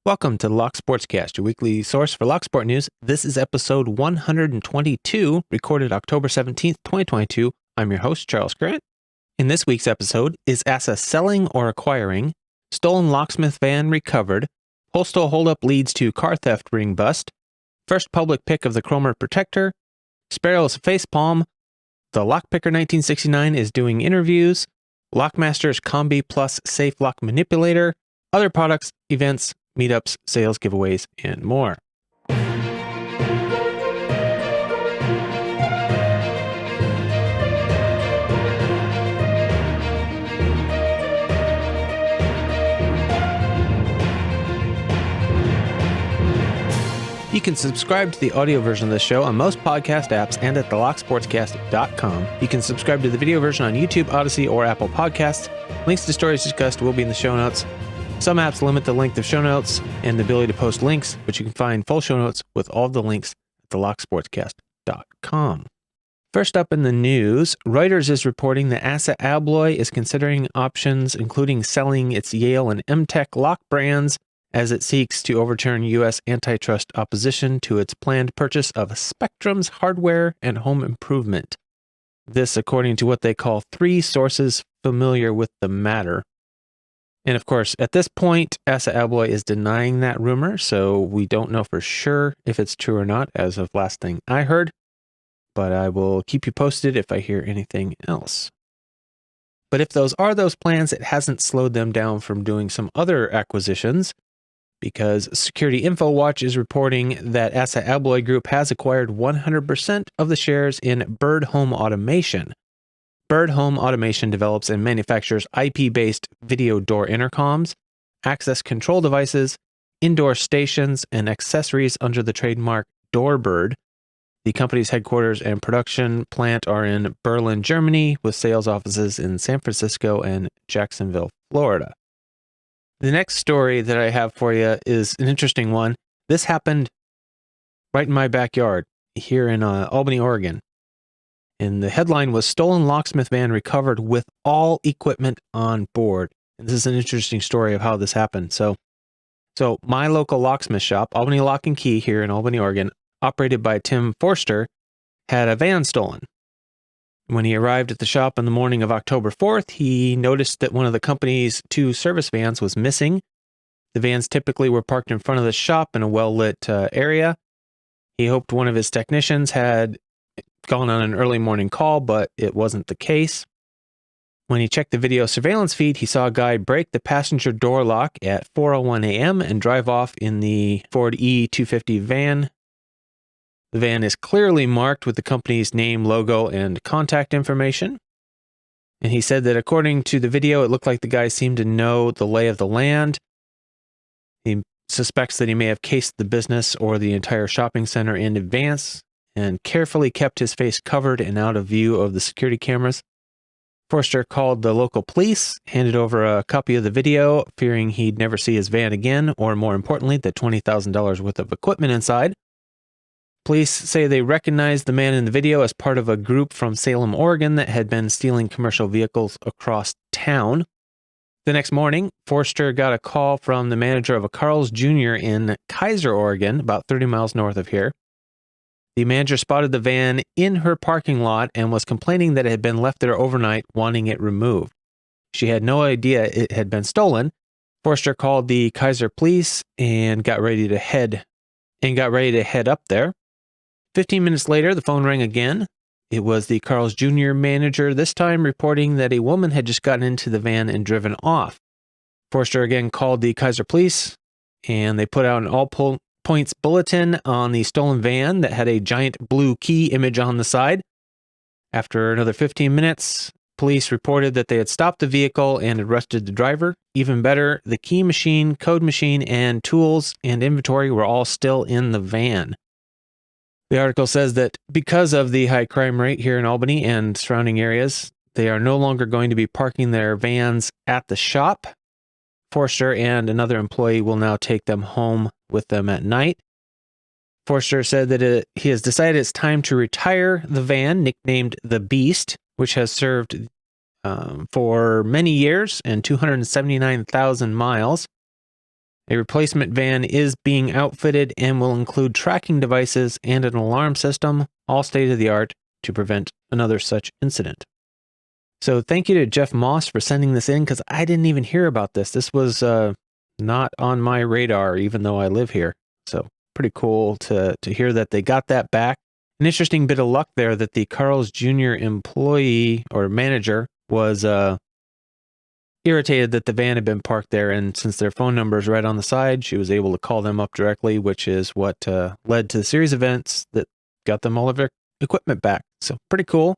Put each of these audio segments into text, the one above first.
Welcome to the Locksportscast, your weekly source for Locksport news. This is episode 122, recorded October 17th, 2022. I'm your host, Charles Grant. In this week's episode, is ASSA selling or acquiring? Stolen locksmith van recovered. Postal holdup leads to car theft ring bust. First public pick of the Kromer Protector. Sparrows Facepalm. The Lockpicker 1969 is doing interviews. LockMasters Combi Plus Safe Lock Manipulator. Other products, events, meetups, sales, giveaways, and more. You can subscribe to the audio version of the show on most podcast apps and at thelocksportscast.com. You can subscribe to the video version on YouTube, Odyssey, or Apple Podcasts. Links to stories discussed will be in the show notes. Some apps limit the length of show notes and the ability to post links, but you can find full show notes with all the links at thelocksportscast.com. First up in the news, Reuters is reporting that ASSA Abloy is considering options including selling its Yale and M-Tech lock brands as it seeks to overturn U.S. antitrust opposition to its planned purchase of Spectrum's hardware and home improvement. This according to what they call three sources familiar with the matter. And of course, at this point, ASSA Abloy is denying that rumor, so we don't know for sure if it's true or not as of last thing I heard, but I will keep you posted if I hear anything else. But if those are those plans, it hasn't slowed them down from doing some other acquisitions, because Security InfoWatch is reporting that ASSA Abloy Group has acquired 100% of the shares in Bird Home Automation. Bird Home Automation develops and manufactures IP-based video door intercoms, access control devices, indoor stations, and accessories under the trademark Doorbird. The company's headquarters and production plant are in Berlin, Germany, with sales offices in San Francisco and Jacksonville, Florida. The next story that I have for you is an interesting one. This happened right in my backyard here in Albany, Oregon. And the headline was Stolen Locksmith Van Recovered with All Equipment on Board. And this is an interesting story of how this happened. So my local locksmith shop, Albany Lock and Key here in Albany, Oregon, operated by Tim Forster, had a van stolen. When he arrived at the shop on the morning of October 4th, he noticed that one of the company's two service vans was missing. The vans typically were parked in front of the shop in a well-lit area. He hoped one of his technicians had gone on an early morning call, but it wasn't the case. When he checked the video surveillance feed, he saw a guy break the passenger door lock at 4:01 a.m. and drive off in the Ford E250 van. The van is clearly marked with the company's name, logo, and contact information. And he said that according to the video, it looked like the guy seemed to know the lay of the land. He suspects that he may have cased the business or the entire shopping center in advance and carefully kept his face covered and out of view of the security cameras. Forster called the local police, handed over a copy of the video, fearing he'd never see his van again, or more importantly, the $20,000 worth of equipment inside. Police say they recognized the man in the video as part of a group from Salem, Oregon that had been stealing commercial vehicles across town. The next morning, Forster got a call from the manager of a Carl's Jr. in Kaiser, Oregon, about 30 miles north of here. The manager spotted the van in her parking lot and was complaining that it had been left there overnight, wanting it removed. She had no idea it had been stolen. Forster called the Kaiser police and got ready to head up there. 15 minutes later, the phone rang again. It was the Carl's Jr. manager, this time reporting that a woman had just gotten into the van and driven off. Forster again called the Kaiser police, and they put out an all-points bulletin on the stolen van that had a giant blue key image on the side. After another 15 minutes, police reported that they had stopped the vehicle and arrested the driver. Even better, the key machine, code machine, and tools and inventory were all still in the van. The article says that because of the high crime rate here in Albany and surrounding areas, they are no longer going to be parking their vans at the shop. Forster and another employee will now take them home with them at night. Forster said that he has decided it's time to retire the van, nicknamed the Beast, which has served for many years and 279,000 miles. A replacement van is being outfitted and will include tracking devices and an alarm system, all state-of-the-art, to prevent another such incident. So thank you to Jeff Moss for sending this in, because I didn't even hear about this. This was not on my radar, even though I live here. So pretty cool to hear that they got that back. An interesting bit of luck there that the Carl's Jr. employee or manager was irritated that the van had been parked there, and since their phone number is right on the side, she was able to call them up directly, which is what led to the series of events that got them all of their equipment back. So pretty cool.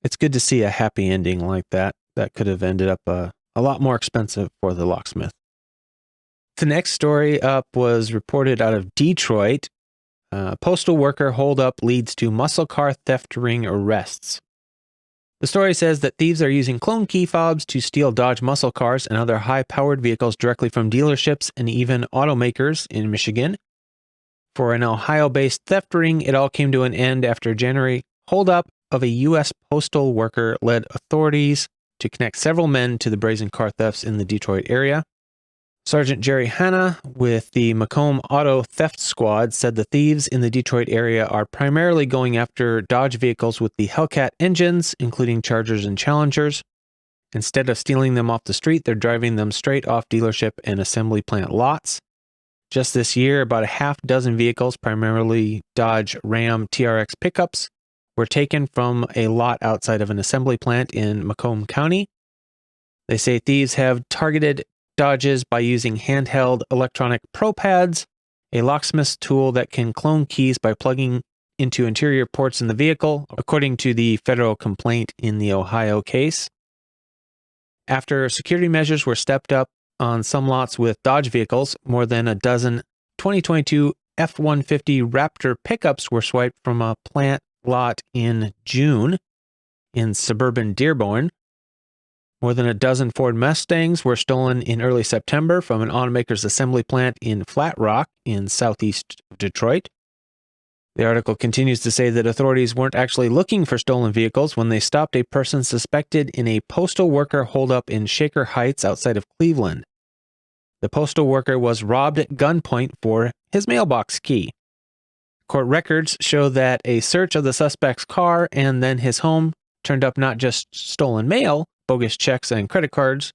It's good to see a happy ending like that. That could have ended up a lot more expensive for the locksmith. The next story up was reported out of Detroit. Postal worker holdup leads to muscle car theft ring arrests. The story says that thieves are using clone key fobs to steal Dodge muscle cars and other high-powered vehicles directly from dealerships and even automakers in Michigan. For an Ohio-based theft ring, it all came to an end after January holdup of a U.S. postal worker led authorities to connect several men to the brazen car thefts in the Detroit area. Sergeant Jerry Hanna with the Macomb Auto Theft Squad said the thieves in the Detroit area are primarily going after Dodge vehicles with the Hellcat engines, including Chargers and Challengers. Instead of stealing them off the street, they're driving them straight off dealership and assembly plant lots. Just this year, about a half dozen vehicles, primarily Dodge Ram TRX pickups, were taken from a lot outside of an assembly plant in Macomb County. They say thieves have targeted Dodges by using handheld electronic pro pads, a locksmith's tool that can clone keys by plugging into interior ports in the vehicle, according to the federal complaint in the Ohio case. After security measures were stepped up on some lots with Dodge vehicles, more than a dozen 2022 F-150 Raptor pickups were swiped from a plant lot in June in suburban Dearborn. More than a dozen Ford Mustangs were stolen in early September from an automaker's assembly plant in Flat Rock in southeast Detroit. The article continues to say that authorities weren't actually looking for stolen vehicles when they stopped a person suspected in a postal worker holdup in Shaker Heights outside of Cleveland. The postal worker was robbed at gunpoint for his mailbox key. Court records show that a search of the suspect's car and then his home turned up not just stolen mail, bogus checks and credit cards,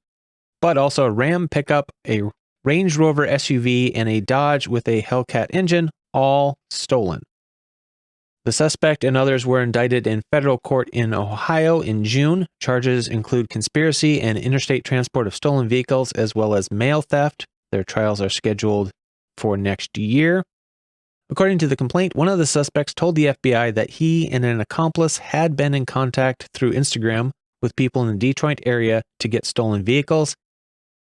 but also a Ram pickup, a Range Rover SUV, and a Dodge with a Hellcat engine, all stolen. The suspect and others were indicted in federal court in Ohio in June. Charges include conspiracy and interstate transport of stolen vehicles, as well as mail theft. Their trials are scheduled for next year. According to the complaint, one of the suspects told the FBI that he and an accomplice had been in contact through Instagram with people in the Detroit area to get stolen vehicles.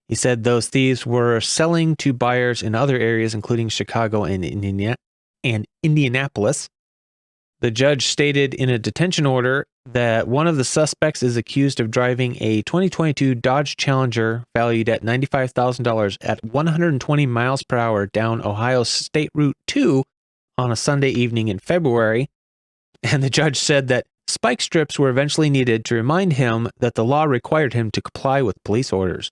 He said those thieves were selling to buyers in other areas, including Chicago and Indianapolis. The judge stated in a detention order that one of the suspects is accused of driving a 2022 Dodge Challenger valued at $95,000 at 120 miles per hour down Ohio State Route 2 on a Sunday evening in February. And the judge said that spike strips were eventually needed to remind him that the law required him to comply with police orders.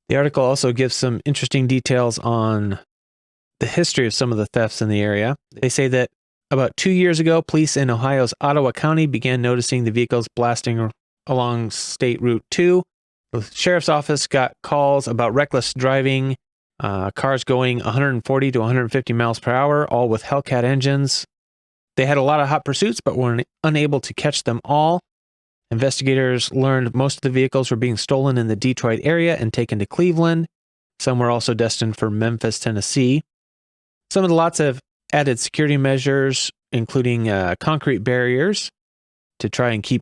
The article also gives some interesting details on the history of some of the thefts in the area. They say that about 2 years ago, police in Ohio's Ottawa County began noticing the vehicles blasting along State Route 2. The sheriff's office got calls about reckless driving, cars going 140 to 150 miles per hour, all with Hellcat engines. They had a lot of hot pursuits, but were unable to catch them all. Investigators learned most of the vehicles were being stolen in the Detroit area and taken to Cleveland. Some were also destined for Memphis, Tennessee. Some of the lots have added security measures, including concrete barriers, to try and keep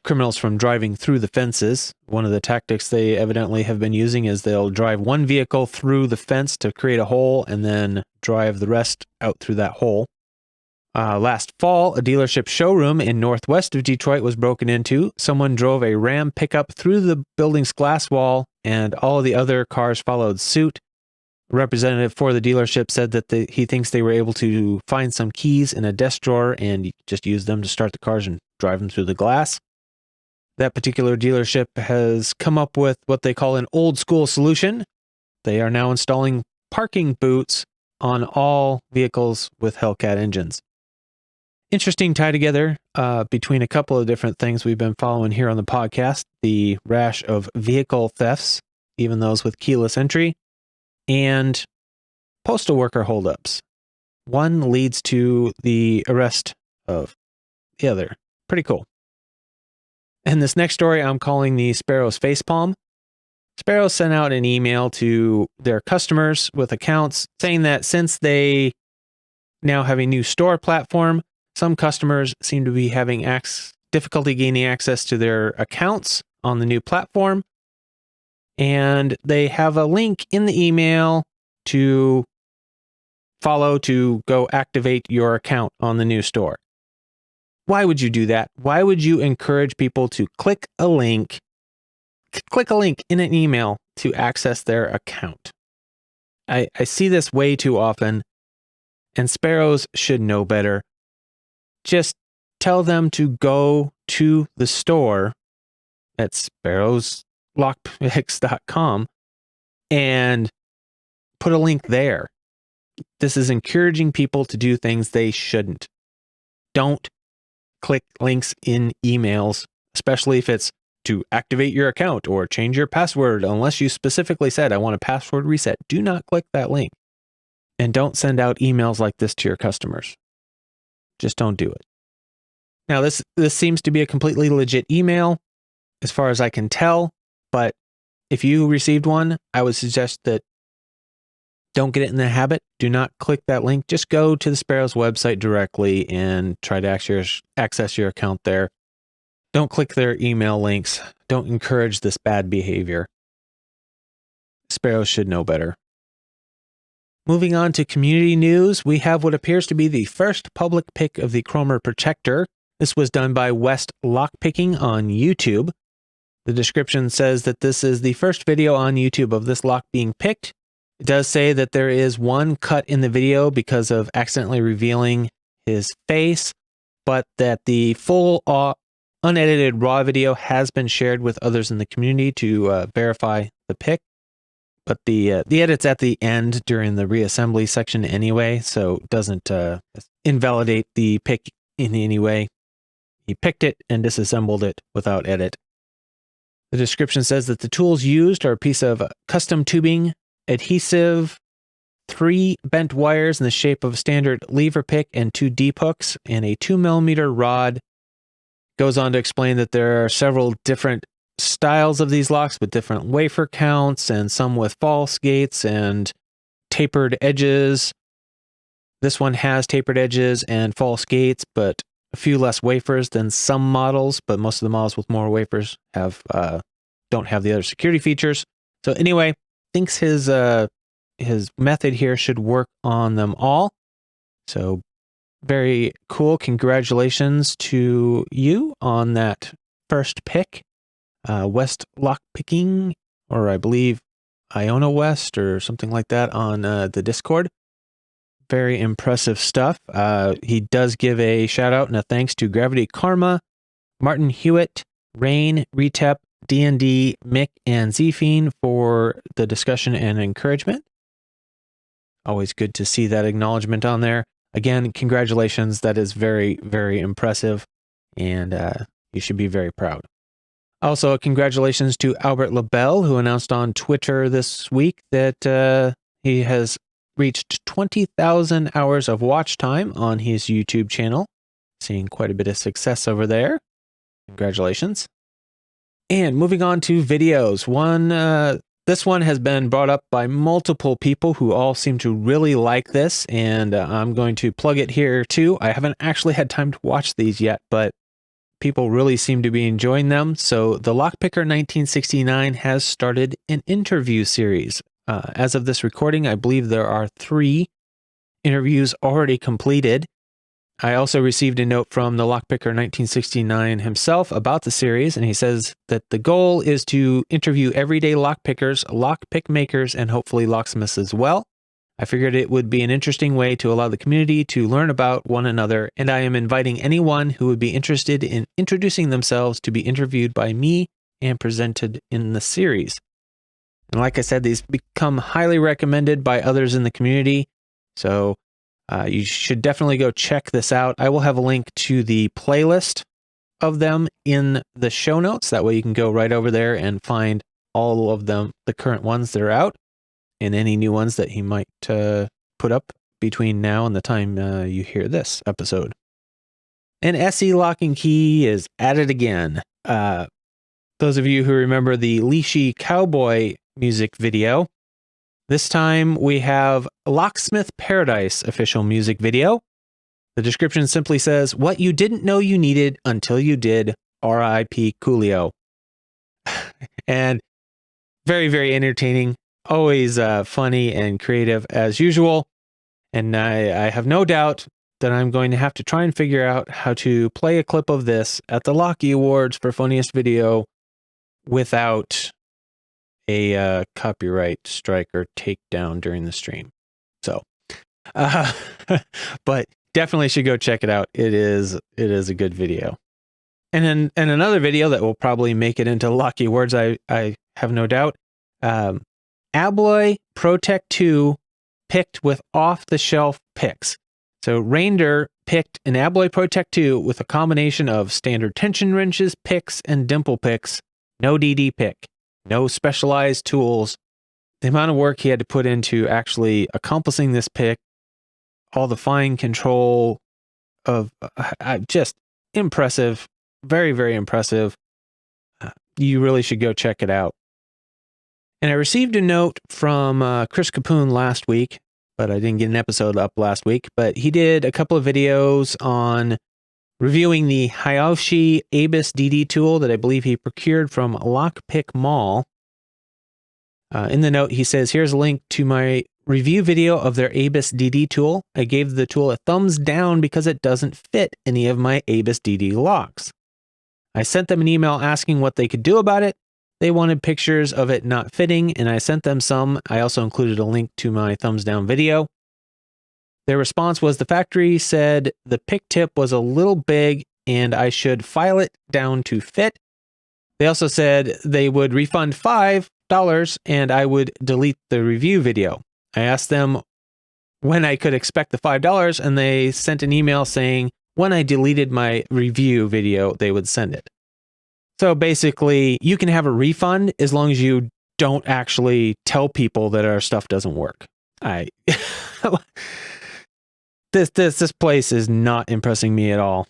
criminals from driving through the fences. One of the tactics they evidently have been using is they'll drive one vehicle through the fence to create a hole and then drive the rest out through that hole. Last fall, a dealership showroom in northwest of Detroit was broken into. Someone drove a Ram pickup through the building's glass wall, and all of the other cars followed suit. A representative for the dealership said that he thinks they were able to find some keys in a desk drawer and just use them to start the cars and drive them through the glass. That particular dealership has come up with what they call an old school solution. They are now installing parking boots on all vehicles with Hellcat engines. Interesting tie together between a couple of different things we've been following here on the podcast. The rash of vehicle thefts, even those with keyless entry, and postal worker holdups. One leads to the arrest of the other. Pretty cool. And this next story I'm calling the Sparrows Facepalm. Sparrows sent out an email to their customers with accounts saying that since they now have a new store platform, some customers seem to be having difficulty gaining access to their accounts on the new platform. And they have a link in the email to follow to go activate your account on the new store. Why would you do that? Why would you encourage people to click a link in an email to access their account? I see this way too often, and Sparrows should know better. Just tell them to go to the store at sparrowslockpicks.com and put a link there. This is encouraging people to do things they shouldn't. Don't click links in emails, especially if it's to activate your account or change your password, unless you specifically said, I want a password reset. Do not click that link. And don't send out emails like this to your customers. Just don't do it. Now, this seems to be a completely legit email, as far as I can tell, but if you received one, I would suggest that don't get it in the habit. Do not click that link. Just go to the Sparrows website directly and try to access your account there. Don't click their email links. Don't encourage this bad behavior. Sparrows should know better. Moving on to community news, we have what appears to be the first public pick of the Kromer Protector. This was done by West Lockpicking on YouTube. The description says that this is the first video on YouTube of this lock being picked. It does say that there is one cut in the video because of accidentally revealing his face, but that the full unedited raw video has been shared with others in the community to verify the pick. But the edit's at the end during the reassembly section anyway, so it doesn't invalidate the pick in any way. He picked it and disassembled it without edit. The description says that the tools used are a piece of custom tubing, adhesive, 3 bent wires in the shape of a standard lever pick and 2 deep hooks, and a 2mm rod. Goes on to explain that there are several different styles of these locks with different wafer counts, and some with false gates and tapered edges. This one has tapered edges and false gates, but a few less wafers than some models, but most of the models with more wafers don't have the other security features. So anyway, thinks his method here should work on them all. So very cool. Congratulations to you on that first pick. West Lockpicking, or I believe Iona West or something like that on the Discord. Very impressive stuff. He does give a shout out and a thanks to Gravity Karma, Martin Hewitt, Rain, Retep, D&D, Mick, and Zfiend for the discussion and encouragement. Always good to see that acknowledgement on there. Again, congratulations. That is very, very impressive, and you should be very proud. Also, congratulations to Albert Lebel, who announced on Twitter this week that he has reached 20,000 hours of watch time on his YouTube channel. Seeing quite a bit of success over there. Congratulations. And moving on to videos. This one has been brought up by multiple people who all seem to really like this, and I'm going to plug it here too. I haven't actually had time to watch these yet, but people really seem to be enjoying them. So the Lockpicker 1969 has started an interview series. As of this recording, I believe there are 3 interviews already completed. I also received a note from the Lockpicker 1969 himself about the series, and he says that the goal is to interview everyday lockpickers, lockpick makers, and hopefully locksmiths as well. I figured it would be an interesting way to allow the community to learn about one another, and I am inviting anyone who would be interested in introducing themselves to be interviewed by me and presented in the series. And like I said, these become highly recommended by others in the community. So you should definitely go check this out. I will have a link to the playlist of them in the show notes. That way you can go right over there and find all of them, the current ones that are out, and any new ones that he might put up between now and the time you hear this episode. And SE Lock and Key is at it again. Those of you who remember the Leashy Cowboy music video, this time we have Locksmith Paradise official music video. The description simply says, "What you didn't know you needed until you did, R.I.P. Coolio." And very, very entertaining. Always funny and creative as usual. And I have no doubt that I'm going to have to try and figure out how to play a clip of this at the Locky Awards for Funniest Video without a copyright strike or takedown during the stream. So, but definitely should go check it out. It is a good video. And another video that will probably make it into Locky Awards, I have no doubt. Abloy Protec2 picked with off-the-shelf picks. So Rainder picked an Abloy Protec2 with a combination of standard tension wrenches, picks, and dimple picks. No DD pick. No specialized tools. The amount of work he had to put into actually accomplishing this pick, all the fine control of just impressive. Very, very impressive. You really should go check it out. And I received a note from Chris Capoon last week, but I didn't get an episode up last week. But he did a couple of videos on reviewing the Hayashi Abus DD tool that I believe he procured from Lockpick Mall. In the note, he says, "Here's a link to my review video of their Abus DD tool. I gave the tool a thumbs down because it doesn't fit any of my Abus DD locks. I sent them an email asking what they could do about it. They wanted pictures of it not fitting, and I sent them some. I also included a link to my thumbs down video. Their response was the factory said the pick tip was a little big and I should file it down to fit. They also said they would refund $5 and I would delete the review video. I asked them when I could expect the $5 and they sent an email saying when I deleted my review video, they would send it." So basically, you can have a refund as long as you don't actually tell people that our stuff doesn't work. This place is not impressing me at all.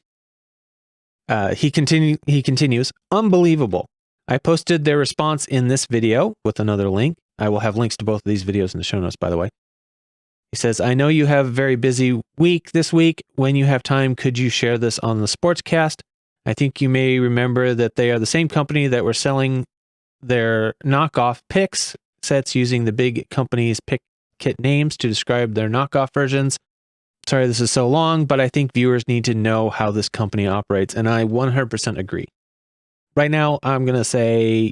He continues, "Unbelievable. I posted their response in this video with another link. I will have links to both of these videos in the show notes, by the way. He says, I know you have a very busy week this week. When you have time, could you share this on the Sportscast? I think you may remember that they are the same company that were selling their knockoff picks sets using the big company's pick kit names to describe their knockoff versions. Sorry this is so long, but I think viewers need to know how this company operates, and I 100% agree. Right now, I'm going to say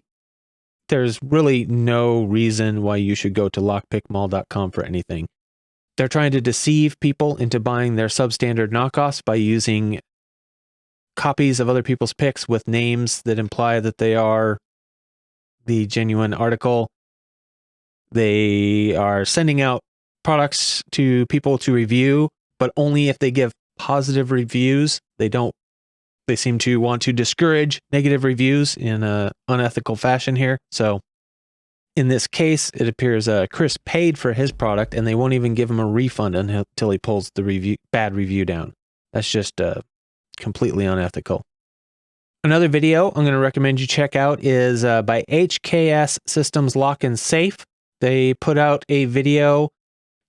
there's really no reason why you should go to lockpickmall.com for anything. They're trying to deceive people into buying their substandard knockoffs by using copies of other people's picks with names that imply that they are the genuine article. They are sending out products to people to review, but only if they give positive reviews. They seem to want to discourage negative reviews in an unethical fashion here. So in this case, it appears Chris paid for his product and they won't even give him a refund until he pulls the bad review down. That's just completely unethical. Another video I'm going to recommend you check out is by HKS Systems Lock and Safe. They put out a video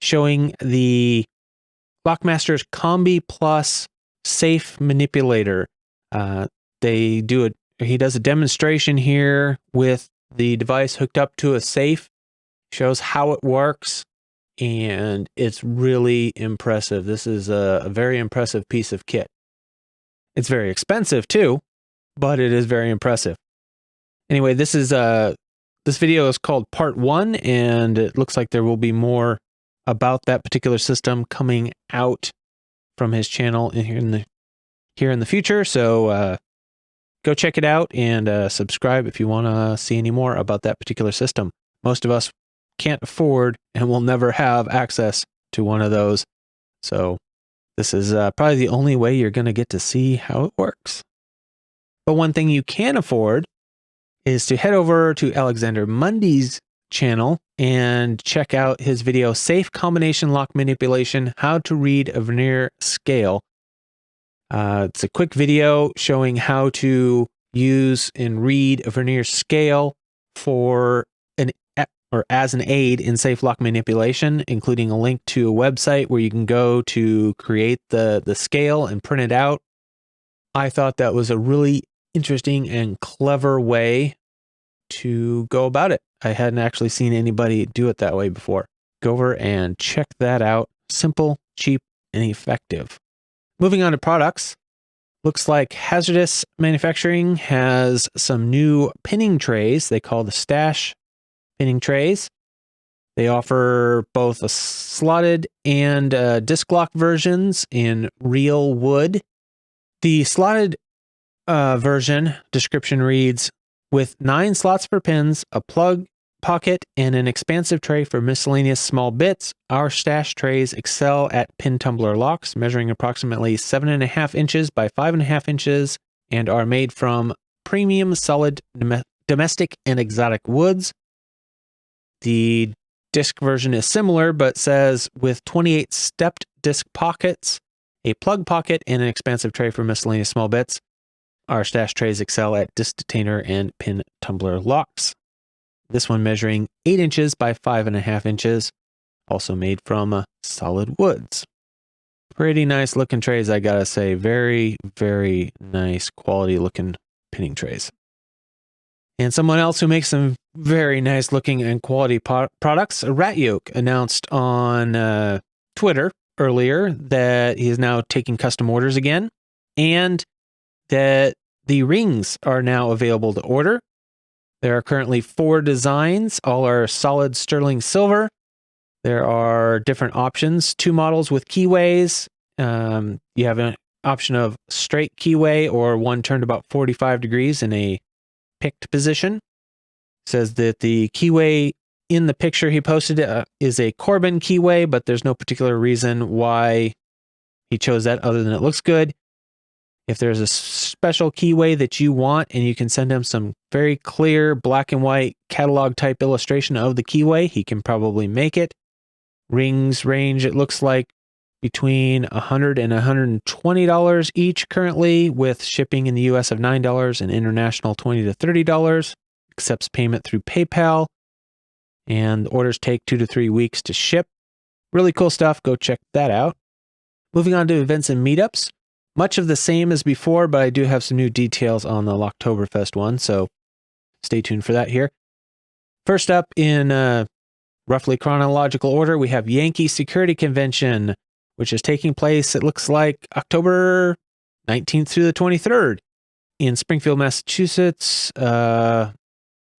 showing the LockMasters Combi Plus safe manipulator. He does a demonstration here with the device hooked up to a safe, shows how it works, and it's really impressive. This is a very impressive piece of kit. It's very expensive too, but it is very impressive. Anyway, this video is called Part 1, and it looks like there will be more about that particular system coming out from his channel here in the future. So go check it out and subscribe if you want to see any more about that particular system. most of us can't afford and will never have access to one of those. So this is probably the only way you're going to get to see how it works. But one thing you can afford is to head over to Alexander Mundy's channel and check out his video, Safe Combination Lock Manipulation, How to Read a Vernier Scale. It's a quick video showing how to use and read a Vernier scale for as an aid in safe lock manipulation, including a link to a website where you can go to create the scale and print it out. I thought that was a really interesting and clever way to go about it. I hadn't actually seen anybody do it that way before. Go over and check that out. Simple, cheap, and effective. Moving on to products. Looks like Hazardous Manufacturing has some new pinning trays they call the Stash pinning trays. They offer both a slotted and disc lock versions in real wood. The slotted version description reads, with 9 slots for pins, a plug pocket, and an expansive tray for miscellaneous small bits, our Stash trays excel at pin tumbler locks, measuring approximately 7.5 inches by 5.5 inches, and are made from premium solid domestic and exotic woods. The disc version is similar, but says with 28 stepped disc pockets, a plug pocket, and an expansive tray for miscellaneous small bits, our Stash trays excel at disc detainer and pin tumbler locks. This one measuring 8 inches by 5.5 inches, also made from solid woods. Pretty nice looking trays, I gotta say. Very, very nice quality looking pinning trays. And someone else who makes some very nice looking and quality products, Rat Yoke, announced on Twitter earlier that he is now taking custom orders again, and that the rings are now available to order. There are currently 4 designs. All are solid sterling silver. There are different options, 2 models with keyways. You have an option of straight keyway or one turned about 45 degrees in a picked position. Says that the keyway in the picture he posted is a Corbin keyway, but there's no particular reason why he chose that other than it looks good. If there's a special keyway that you want and you can send him some very clear black and white catalog type illustration of the keyway, he can probably make it. Rings range, it looks like, between $100 and $120 each currently, with shipping in the US of $9 and international $20 to $30. Accepts payment through PayPal, and the orders take 2 to 3 weeks to ship. Really cool stuff. Go check that out. Moving on to events and meetups. Much of the same as before, but I do have some new details on the Locktoberfest one, so stay tuned for that here. First up in roughly chronological order, we have Yankee Security Convention, which is taking place, it looks like, October 19th through the 23rd in Springfield, Massachusetts.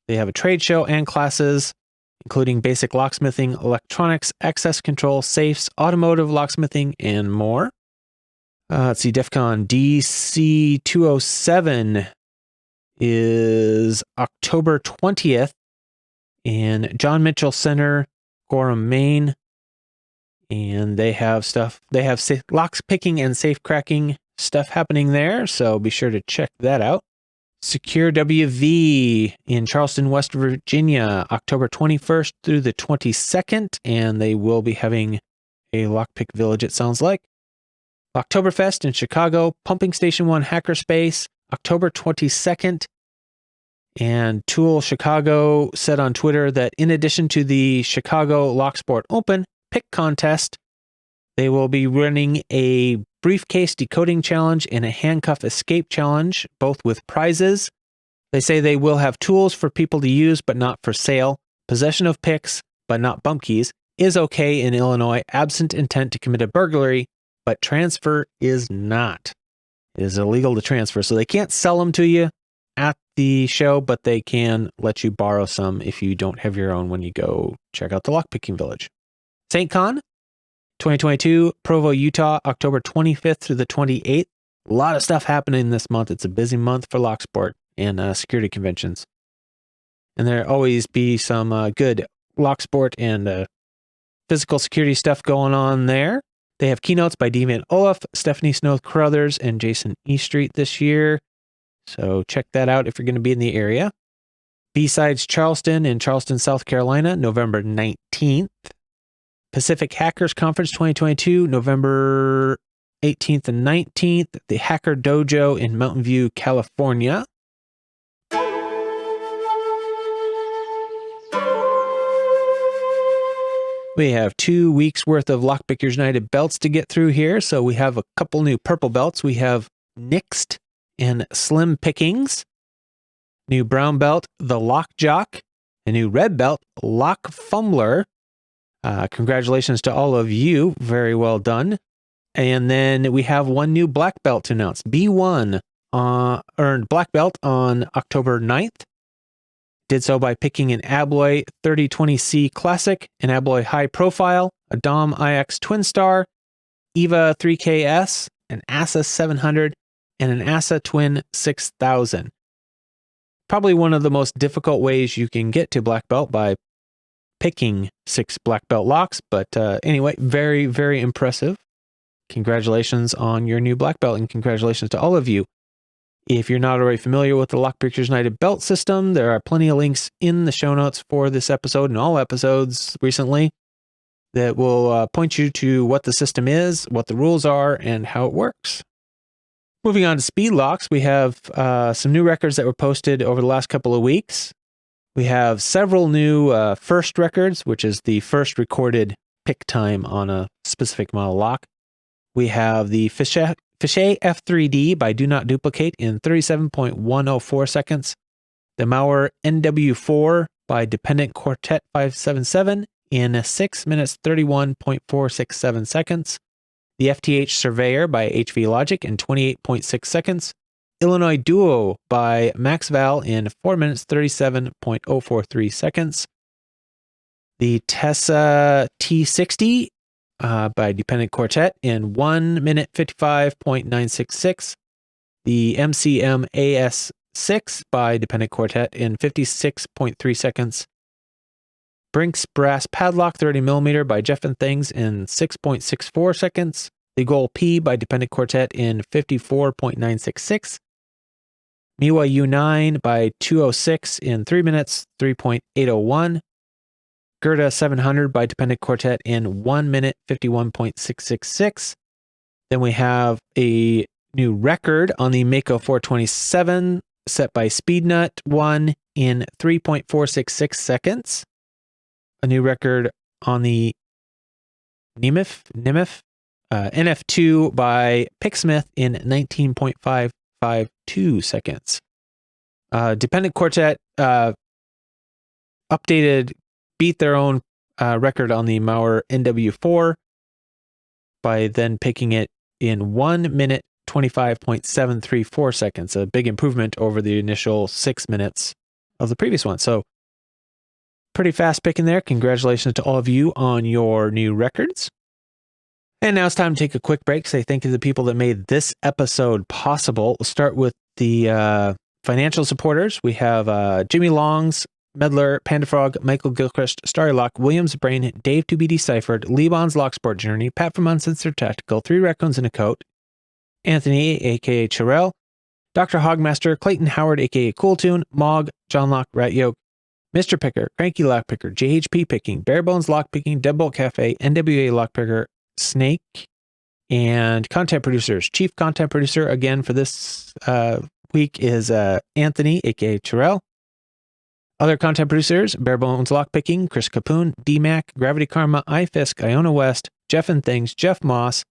They have a trade show and classes, including basic locksmithing, electronics, access control, safes, automotive locksmithing, and more. Let's see, DEF CON DC 207 is October 20th in John Mitchell Center, Gorham, Maine. And they have stuff, they have locks picking and safe cracking stuff happening there, so be sure to check that out. Secure WV in Charleston, West Virginia, October 21st through the 22nd, and they will be having a lockpick village, it sounds like. Oktoberfest in Chicago, Pumping Station 1 Hackerspace, October 22nd. And Tool Chicago said on Twitter that in addition to the Chicago Locksport Open pick contest, they will be running a briefcase decoding challenge and a handcuff escape challenge, both with prizes. They say they will have tools for people to use, but not for sale. Possession of picks, but not bump keys, is okay in Illinois, absent intent to commit a burglary, but transfer is not. It is illegal to transfer, so they can't sell them to you at the show, but they can let you borrow some if you don't have your own when you go check out the Lockpicking Village. St. Con 2022, Provo, Utah, October 25th through the 28th. A lot of stuff happening this month. It's a busy month for Locksport and security conventions. and there always be some good locksport and physical security stuff going on there. They have keynotes by Dmac Olaf, Stephanie Snow Crothers, and Jason E. Street this year. So check that out if you're going to be in the area. B-Sides Charleston in Charleston, South Carolina, November 19th. Pacific Hackers Conference 2022, November 18th and 19th. The Hacker Dojo in Mountain View, California. We have 2 weeks worth of Lockpickers United belts to get through here. So we have a couple new purple belts. We have Nixed and Slim Pickings. New brown belt, the Lock Jock. A new red belt, Lock Fumbler. Congratulations to all of you. Very well done. And then we have one new black belt to announce. B1 earned black belt on October 9th. Did so by picking an Abloy 3020C Classic, an Abloy High Profile, a Dom IX Twin Star, EVA 3KS, an ASSA 700, and an ASSA Twin 6000. Probably one of the most difficult ways you can get to black belt by picking 6 black belt locks. But anyway, very, very impressive. Congratulations on your new black belt, and congratulations to all of you. If you're not already familiar with the Lockpickers United belt system, there are plenty of links in the show notes for this episode and all episodes recently that will point you to what the system is, what the rules are, and how it works. Moving on to Speedlocks, we have some new records that were posted over the last couple of weeks. We have several new first records, which is the first recorded pick time on a specific model lock. We have the Fichet F3D by Do Not Duplicate in 37.104 seconds. The Mauer NW4 by Dependent Quartet 577 in 6 minutes 31.467 seconds. The FTH Surveyor by HV Logic in 28.6 seconds. Illinois Duo by Max Val in 4 minutes 37.043 seconds. The Tessa T60 by Dependent Quartet in 1 minute 55.966. The MCM AS6 by Dependent Quartet in 56.3 seconds. Brinks Brass Padlock 30mm by Jeff and Things in 6.64 seconds. The Goal P by Dependent Quartet in 54.966. Miwa U9 by 206 in 3 minutes 3.801. Gerda 700 by Dependent Quartet in 1 minute 51.666. Then we have a new record on the Mako 427 set by Speednut 1 in 3.466 seconds. A new record on the Nemeth NF2 by Picksmith in 19.552 seconds. Dependent Quartet beat their own record on the Mauer NW4 by then picking it in 1 minute 25.734 seconds, a big improvement over the initial 6 minutes of the previous one. So pretty fast picking there. Congratulations to all of you on your new records. And now it's time to take a quick break. Say thank you to the people that made this episode possible. We'll start with the financial supporters. We have Jimmy Longs, Medler, Pandafrog, Michael Gilchrist, Starry Lock, Williams Brain, Dave to be Deciphered, Lebon's Locksport Journey, Pat from Uncensored Tactical, 3 Raccoons in a Coat, Anthony, aka Chirel, Dr. Hogmaster, Clayton Howard, aka Cooltune, Mog, John Lock, Rat Yoke, Mr. Picker, Cranky Lockpicker, JHP Picking, Barebones Lockpicking, Deadbolt Cafe, NWA Lockpicker, Snake, and content producers. Chief content producer again for this week is Anthony, aka Chirel. Other content producers, Barebones Lockpicking, Chris Capoon, Dmac, Gravity Karma, iFisk, Iona West, Jeff and Things, Jeff Moss,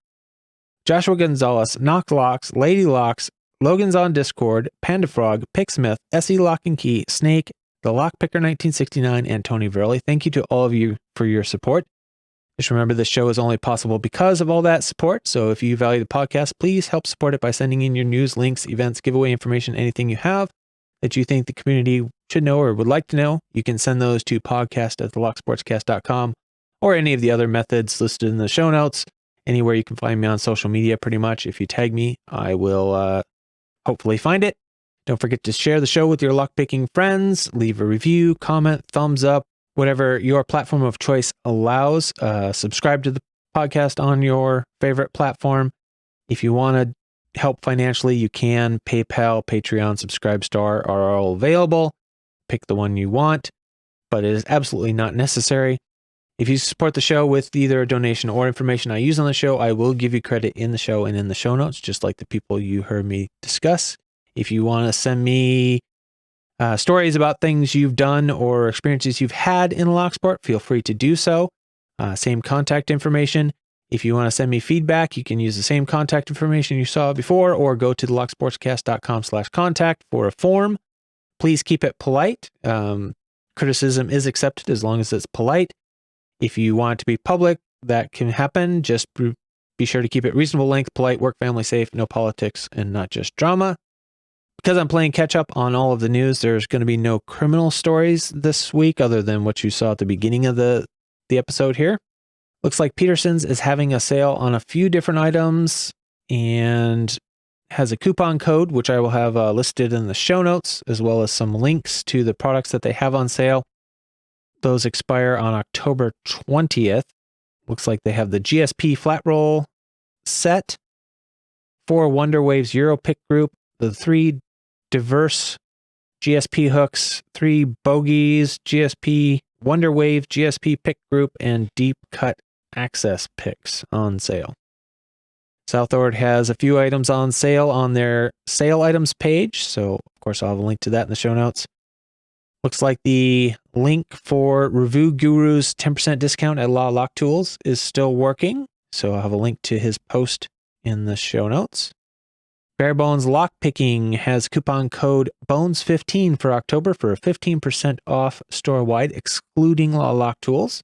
Joshua Gonzalez, Knock Locks, Lady Locks, Logan's on Discord, Panda Frog, Picksmith, SE Lock and Key, Snake, The Lockpicker 1969, and Tony Verley. Thank you to all of you for your support. Just remember this show is only possible because of all that support. So if you value the podcast, please help support it by sending in your news, links, events, giveaway information, anything you have that you think the community should know or would like to know. You can send those to podcast@thelocksportscast.com or any of the other methods listed in the show notes. Anywhere you can find me on social media, pretty much. If you tag me, I will hopefully find it. Don't forget to share the show with your lockpicking friends, leave a review, comment, thumbs up, whatever your platform of choice allows. Subscribe to the podcast on your favorite platform. If you want to help financially, you can. PayPal, Patreon, Subscribestar are all available. Pick the one you want, but it is absolutely not necessary. If you support the show with either a donation or information I use on the show, I will give you credit in the show and in the show notes, just like the people you heard me discuss. If you want to send me stories about things you've done or experiences you've had in Locksport, feel free to do so. Same contact information. If you want to send me feedback, you can use the same contact information you saw before, or go to the locksportscast.com/contact for a form. Please keep it polite. Criticism is accepted as long as it's polite. If you want it to be public, that can happen. Just be sure to keep it reasonable length, polite, work, family safe, no politics, and not just drama. Because I'm playing catch up on all of the news, there's going to be no criminal stories this week other than what you saw at the beginning of the episode here. Looks like Peterson's is having a sale on a few different items and has a coupon code, which I will have listed in the show notes, as well as some links to the products that they have on sale. Those expire on October 20th. Looks like they have the GSP flat roll set, 4 Wonder Waves Euro pick group, the 3 diverse GSP hooks, 3 bogeys, GSP Wonder Wave, GSP pick group, and deep cut access picks on sale. Southord has a few items on sale on their sale items page, so of course I'll have a link to that in the show notes. Looks like the link for Review Guru's 10% discount at Law Lock Tools is still working, so I'll have a link to his post in the show notes. Barebones Lockpicking has coupon code BONES15 for October for a 15% off store-wide, excluding Law Lock Tools.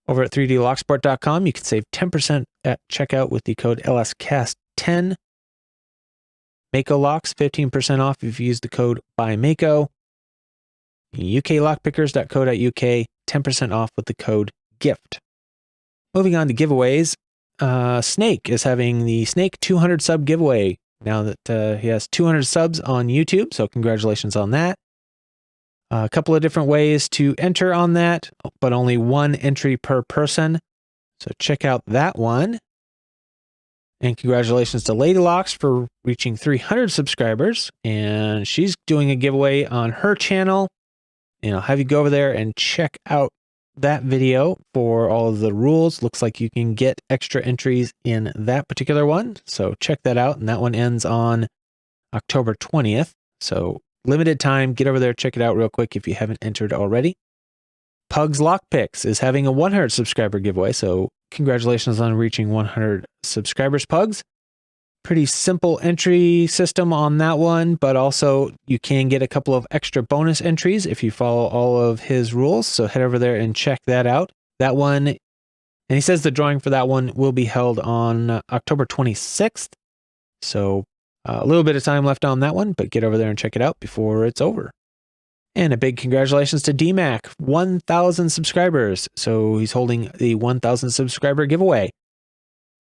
Over at 3dlocksport.com, you can save 10% at checkout with the code LSCAST10. Mako Locks, 15% off if you use the code BYMAKO. uklockpickers.co.uk, 10% off with the code GIFT. Moving on to giveaways. Snake is having the Snake 200 sub giveaway now that he has 200 subs on YouTube, so congratulations on that. A couple of different ways to enter on that, but only one entry per person, so check out that one. And congratulations to Lady Locks for reaching 300 subscribers, and she's doing a giveaway on her channel, and I'll have you go over there and check out that video for all of the rules. Looks like you can get extra entries in that particular one, so check that out. And that one ends on October 20th, so limited time. Get over there, check it out real quick if you haven't entered already. Pugs Lockpicks is having a 100 subscriber giveaway, so congratulations on reaching 100 subscribers, Pugs. Pretty simple entry system on that one, but also you can get a couple of extra bonus entries if you follow all of his rules. So head over there and check that out. That one, and he says the drawing for that one will be held on October 26th. So a little bit of time left on that one, but get over there and check it out before it's over. And a big congratulations to Dmac, 1,000 subscribers. So he's holding the 1,000 subscriber giveaway.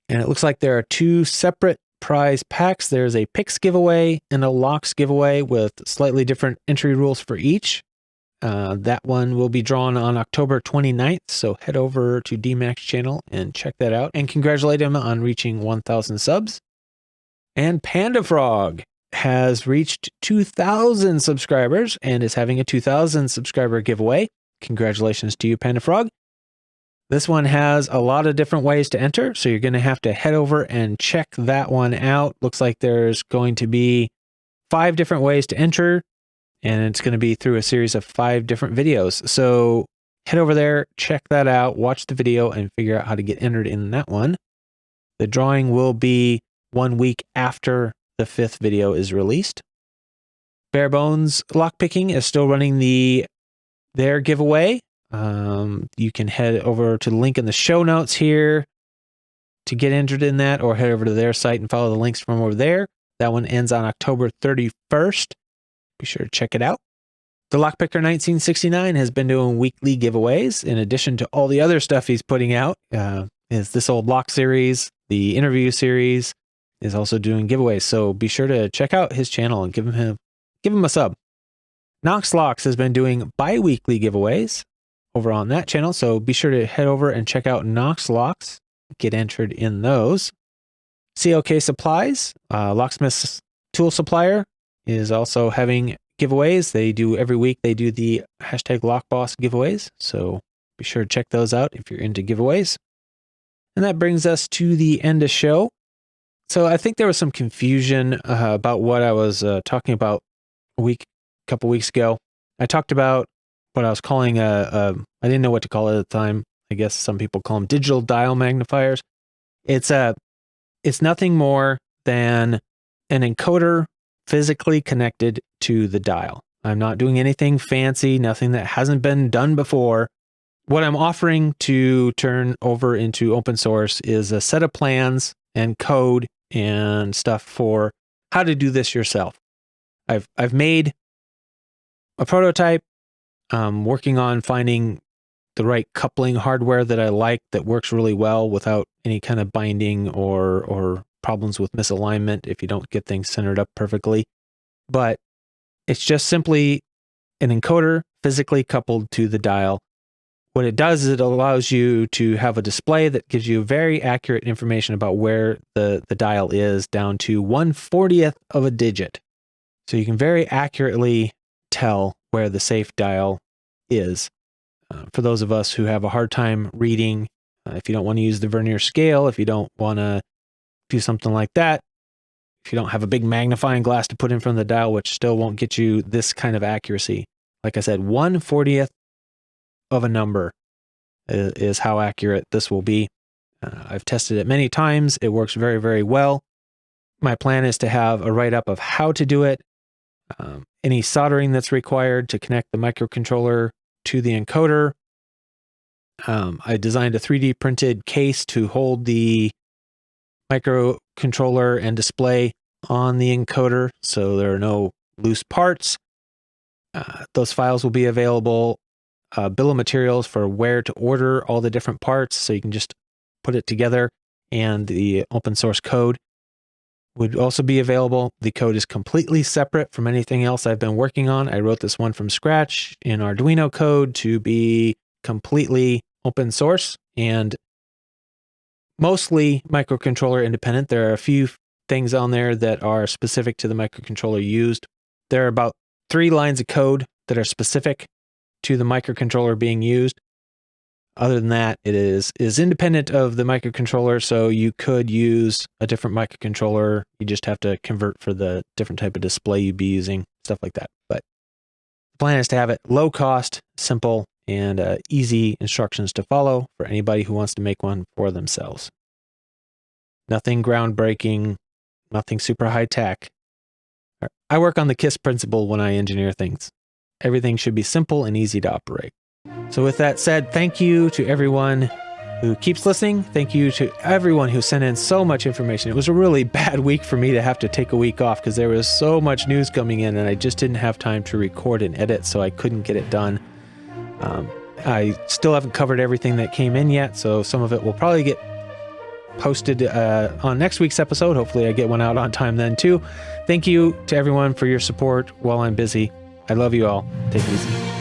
And it looks like there are 2 separate prize packs. There's a picks giveaway and a locks giveaway with slightly different entry rules for each. That one will be drawn on October 29th, so head over to Dmac's channel and check that out, and congratulate him on reaching 1,000 subs. And Panda Frog has reached 2,000 subscribers and is having a 2,000 subscriber giveaway. Congratulations to you, Panda Frog. This one has a lot of different ways to enter, so you're going to have to head over and check that one out. Looks like there's going to be 5 different ways to enter, and it's going to be through a series of 5 different videos. So head over there, check that out, watch the video, and figure out how to get entered in that one. The drawing will be 1 week after the 5th video is released. Barebones Lockpicking is still running their giveaway. You can head over to the link in the show notes here to get entered in that, or head over to their site and follow the links from over there. That one ends on October 31st. Be sure to check it out. The Lockpicker 1969 has been doing weekly giveaways in addition to all the other stuff he's putting out. Is this old lock series, the interview series, is also doing giveaways. So be sure to check out his channel and give him a sub. Knox Locks has been doing bi-weekly giveaways over on that channel. So be sure to head over and check out Knox Locks. Get entered in those. CLK Supplies, Locksmith's tool supplier, is also having giveaways. They do every week. They do the #LockBoss giveaways. So be sure to check those out if you're into giveaways. And that brings us to the end of show. So I think there was some confusion about what I was talking about a couple weeks ago. I talked about what I was calling I didn't know what to call it at the time. I guess some people call them digital dial magnifiers. It's nothing more than an encoder physically connected to the dial. I'm not doing anything fancy, nothing that hasn't been done before. What I'm offering to turn over into open source is a set of plans and code and stuff for how to do this yourself. I've made a prototype. I'm working on finding the right coupling hardware that I like that works really well without any kind of binding or problems with misalignment if you don't get things centered up perfectly. But it's just simply an encoder physically coupled to the dial. What it does is it allows you to have a display that gives you very accurate information about where the dial is down to 1/40th of a digit. So you can very accurately tell where the safe dial is. For those of us who have a hard time reading, if you don't want to use the Vernier scale, if you don't want to do something like that, if you don't have a big magnifying glass to put in front of the dial, which still won't get you this kind of accuracy. Like I said, 1/40th of a number is how accurate this will be. I've tested it many times. It works very, very well. My plan is to have a write-up of how to do it, any soldering that's required to connect the microcontroller to the encoder. I designed a 3D printed case to hold the microcontroller and display on the encoder, so there are no loose parts. Those files will be available. Bill of materials for where to order all the different parts, so you can just put it together, and the open source code would also be available. The code is completely separate from anything else I've been working on. I wrote this one from scratch in Arduino code to be completely open source and mostly microcontroller independent. There are a few things on there that are specific to the microcontroller used. There are about 3 lines of code that are specific to the microcontroller being used. Other than that, it is independent of the microcontroller, so you could use a different microcontroller. You just have to convert for the different type of display you'd be using, stuff like that. But the plan is to have it low cost, simple, and easy instructions to follow for anybody who wants to make one for themselves. Nothing groundbreaking, nothing super high tech. I work on the KISS principle when I engineer things. Everything should be simple and easy to operate. So with that said, thank you to everyone who keeps listening. Thank you to everyone who sent in so much information. It was a really bad week for me to have to take a week off because there was so much news coming in and I just didn't have time to record and edit, so I couldn't get it done. I still haven't covered everything that came in yet, so some of it will probably get posted on next week's episode. Hopefully I get one out on time then too. Thank you to everyone for your support while I'm busy. I love you all. Take it easy.